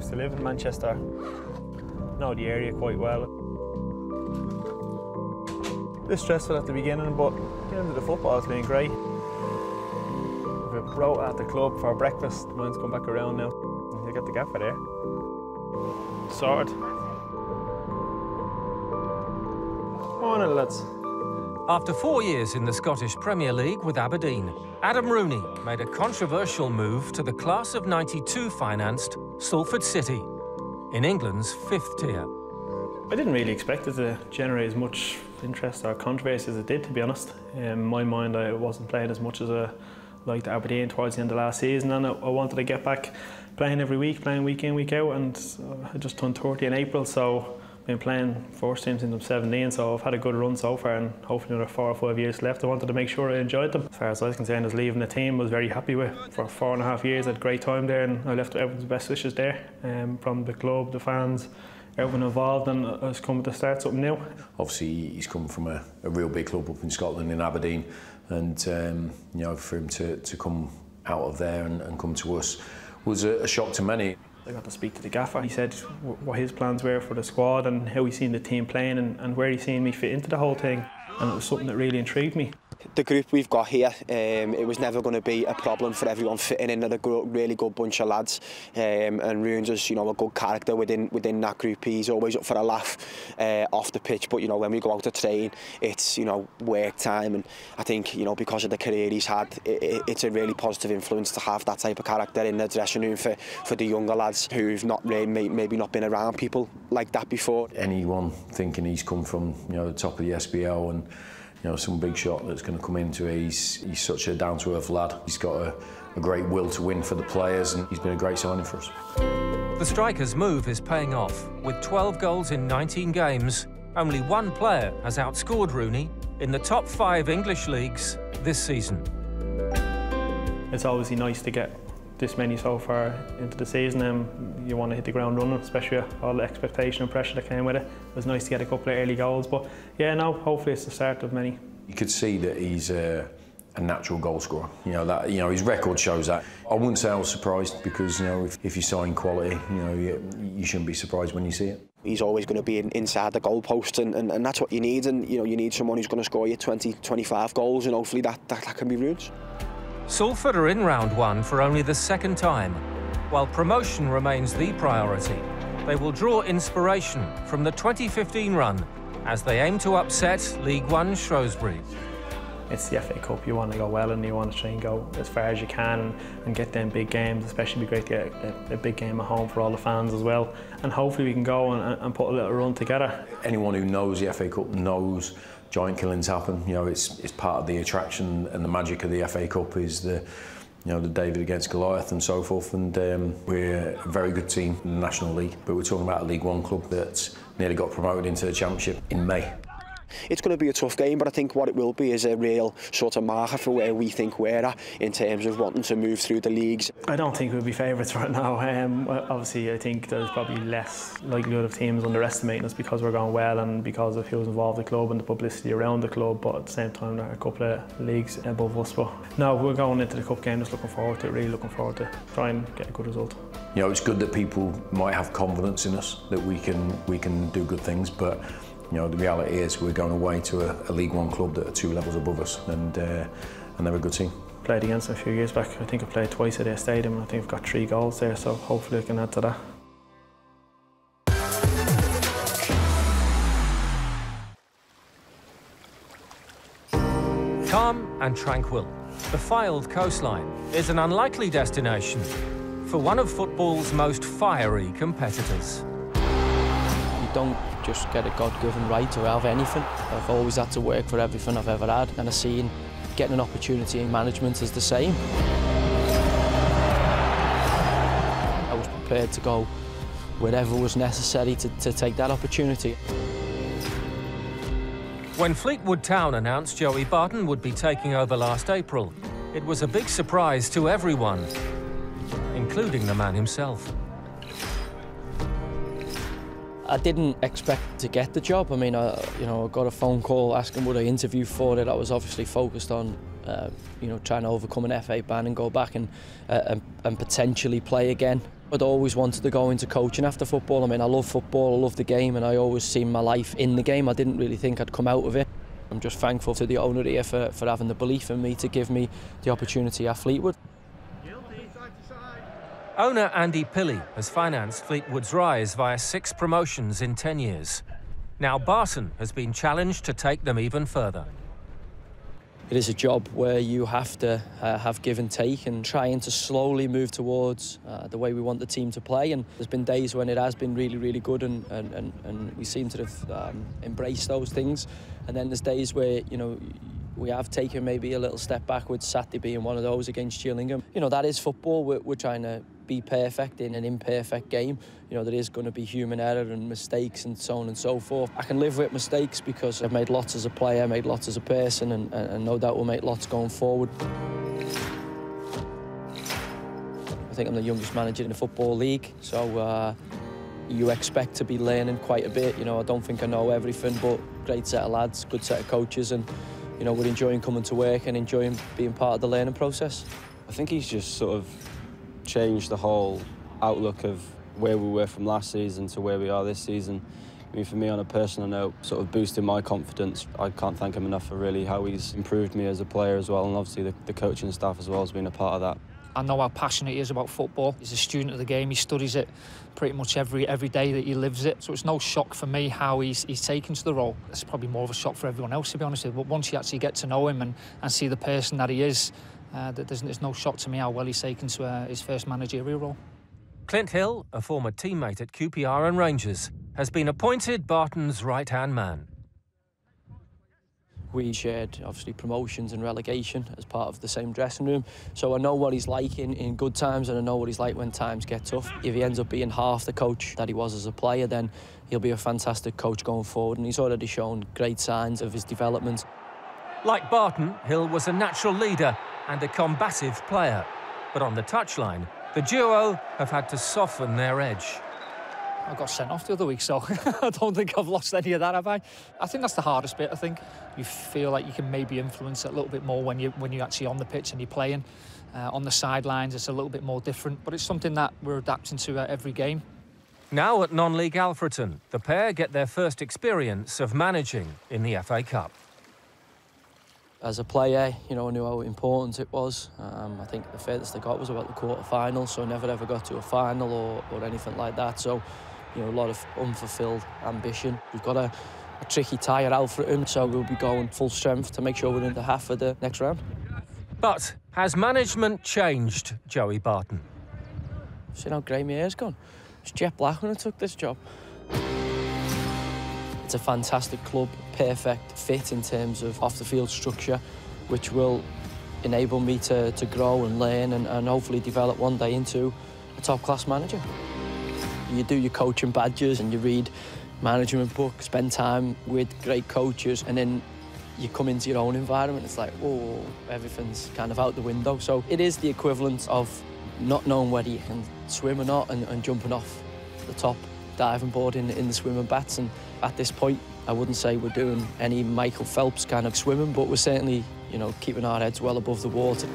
used to live in Manchester. Know the area quite well. A bit stressful at the beginning, but getting into the football has been great. We've a route at the club for breakfast. Mine's come back around now. You got the gaffer there. Sorted. Morning, lads. After 4 years in the Scottish Premier League with Aberdeen, Adam Rooney made a controversial move to the class of '92 financed Salford City, in England's 5th tier. I didn't really expect it to generate as much interest or controversy as it did, to be honest. In my mind, I wasn't playing as much as I liked Aberdeen towards the end of last season, and I wanted to get back playing every week, playing week in, week out, and I just turned 30 in April, so I've been playing first team since I'm 17, so I've had a good run so far, and hopefully another 4 or 5 years left. I wanted to make sure I enjoyed them. As far as I was concerned, I was leaving the team I was very happy with. For 4.5 years, I had a great time there, and I left everyone's best wishes there, from the club, the fans, everyone involved, and I was coming to start something new. Obviously, he's come from a real big club up in Scotland, in Aberdeen, and you know, for him to come out of there and come to us was a shock to many. I got to speak to the gaffer. He said what his plans were for the squad and how he seen the team playing and where he seen me fit into the whole thing, and it was something that really intrigued me. The group we've got here, it was never going to be a problem for everyone fitting in. They're a really good bunch of lads, and Rune's just, you know, a good character within that group. He's always up for a laugh off the pitch, but you know, when we go out to train, it's, you know, work time, and I think, you know, because of the career he's had, it's a really positive influence to have that type of character in the dressing room for the younger lads who've not really, maybe not been around people like that before. Anyone thinking he's come from, you know, the top of the SBL and, you know, some big shot that's going to come into it. He's such a down-to-earth lad. He's got a great will to win for the players, and he's been a great signing for us. The striker's move is paying off. With 12 goals in 19 games, only one player has outscored Rooney in the top 5 English leagues this season. It's obviously nice to get this many so far into the season, and you want to hit the ground running, especially with all the expectation and pressure that came with it. It was nice to get a couple of early goals, but yeah, no, hopefully it's the start of many. You could see that he's a natural goal scorer. You know that. You know, his record shows that. I wouldn't say I was surprised, because, you know, if you sign quality, you know, you shouldn't be surprised when you see it. He's always going to be inside the goalpost, and that's what you need. And you know, you need someone who's going to score you 20, 25 goals, and hopefully that can be Rune's. Salford are in round 1 for only the 2nd time. While promotion remains the priority, they will draw inspiration from the 2015 run as they aim to upset League One Shrewsbury. It's the FA Cup. You want to go well, and you want to try and go as far as you can and get them big games. Especially, it'd be great to get a big game at home for all the fans as well. And hopefully we can go and put a little run together. Anyone who knows the FA Cup knows giant killings happen. You know, it's part of the attraction and the magic of the FA Cup is the, you know, the David against Goliath and so forth. And we're a very good team in the National League, but we're talking about a League One club that's nearly got promoted into the Championship in May. It's going to be a tough game, but I think what it will be is a real sort of marker for where we think we're at in terms of wanting to move through the leagues. I don't think we'll be favourites right now. Obviously, I think there's probably less likelihood of teams underestimating us because we're going well and because of who's involved in the club and the publicity around the club, but at the same time there are a couple of leagues above us. But no, we're going into the cup game just looking forward to it, really looking forward to trying and get a good result. You know, it's good that people might have confidence in us, that we can do good things, but you know, the reality is we're going away to a League One club that are 2 levels above us, and they're a good team. Played against them a few years back. I think I played twice at their stadium, and I think I've got 3 goals there, so hopefully I can add to that. Calm and tranquil, the Fylde coastline is an unlikely destination for one of football's most fiery competitors. You don't just get a God-given right to have anything. I've always had to work for everything I've ever had, and I've seen getting an opportunity in management is the same. I was prepared to go wherever was necessary to take that opportunity. When Fleetwood Town announced Joey Barton would be taking over last April, it was a big surprise to everyone, including the man himself. I didn't expect to get the job. I mean, you know, I got a phone call asking would I interview for it. I was obviously focused on, you know, trying to overcome an FA ban and go back and potentially play again. I'd always wanted to go into coaching after football. I mean, I love football, I love the game, and I always seen my life in the game. I didn't really think I'd come out of it. I'm just thankful to the owner here for having the belief in me to give me the opportunity at Fleetwood. Owner Andy Pilley has financed Fleetwood's rise via 6 promotions in 10 years. Now Barton has been challenged to take them even further. It is a job where you have to have give and take and trying to slowly move towards the way we want the team to play. And there's been days when it has been really, really good and we seem to have embraced those things. And then there's days where, you know, we have taken maybe a little step backwards, Saturday being one of those against Gillingham. You know, that is football. We're trying to be perfect in an imperfect game. You know, there is going to be human error and mistakes and so on and so forth. I can live with mistakes because I've made lots as a player, made lots as a person, and no doubt we'll make lots going forward. I think I'm the youngest manager in the Football League, so you expect to be learning quite a bit. You know, I don't think I know everything, but great set of lads, good set of coaches, and you know, we're enjoying coming to work and enjoying being part of the learning process. I think he's just sort of changed the whole outlook of where we were from last season to where we are this season. I mean, for me, on a personal note, sort of boosting my confidence. I can't thank him enough for really how he's improved me as a player as well, and obviously the coaching staff as well has been a part of that. I know how passionate he is about football. He's a student of the game. He studies it pretty much every day that he lives it. So it's no shock for me how he's taken to the role. It's probably more of a shock for everyone else, to be honest with you. But once you actually get to know him and see the person that he is, there's no shock to me how well he's taken to his first managerial role. Clint Hill, a former teammate at QPR and Rangers, has been appointed Barton's right-hand man. We shared, obviously, promotions and relegation as part of the same dressing room. So I know what he's like in good times, and I know what he's like when times get tough. If he ends up being half the coach that he was as a player, then he'll be a fantastic coach going forward, and he's already shown great signs of his development. Like Barton, Hill was a natural leader and a combative player. But on the touchline, the duo have had to soften their edge. I got sent off the other week, so I don't think I've lost any of that, have I? I think that's the hardest bit, I think. You feel like you can maybe influence it a little bit more when you're actually on the pitch and you're playing. On the sidelines, it's a little bit more different, but it's something that we're adapting to every game. Now at non-league Alfreton, the pair get their first experience of managing in the FA Cup. As a player, you know, I knew how important it was. I think the furthest I got was about the quarter-final, so I never ever got to a final or anything like that. So, you know, a lot of unfulfilled ambition. We've got a tricky tie at Alfreton, so we'll be going full strength to make sure we're in the half of the next round. But has management changed, Joey Barton? Seen how grey my hair's gone? It was jet black when I took this job. It's a fantastic club, perfect fit in terms of off-the-field structure, which will enable me to grow and learn and hopefully develop one day into a top-class manager. You do your coaching badges and you read management books, spend time with great coaches, and then you come into your own environment. It's like, whoa, everything's kind of out the window. So it is the equivalent of not knowing whether you can swim or not and jumping off the top diving board in the swimming bats. And at this point, I wouldn't say we're doing any Michael Phelps kind of swimming, but we're certainly, you know, keeping our heads well above the water.